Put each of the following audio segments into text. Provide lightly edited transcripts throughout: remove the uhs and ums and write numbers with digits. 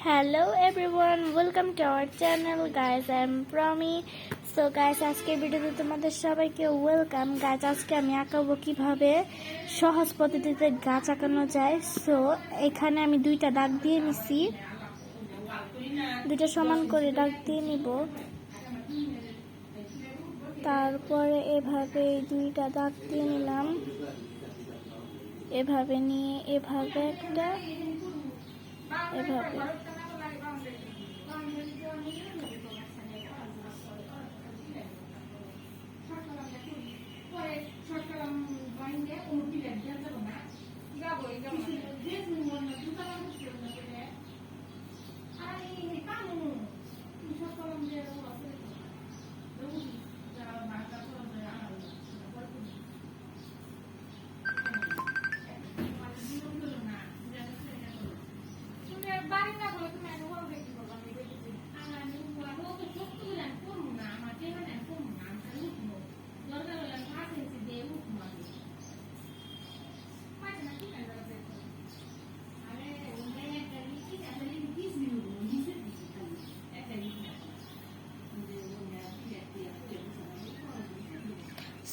Hello everyone, welcome to our channel guys. I'm Promi. So guys, আজকের ভিডিওতে তোমাদের সবাইকে ওয়েলকাম। গাছ আজকে আমি আঁকাবো কিভাবে সহজ পদ্ধতিতে গাছ আঁকানো যায়। সো এখানে আমি দুইটা দাগ দিয়ে নিছি, দুইটা সমান করে দাগ দিয়ে নিব। তারপরে এভাবে দুইটা দাগ দিয়ে নিলাম, এভাবে নিয়ে এভাবে একটা, এভাবে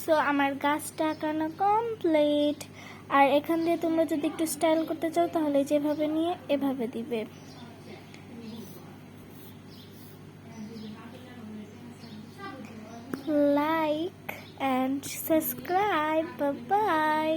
সো আমার গাছটা আঁকানো কমপ্লিট। আর এখান দিয়ে তোমরা যদি একটু স্টাইল করতে চাও তাহলে যেভাবে নিয়ে এভাবে দিবে। Like and subscribe, bye bye.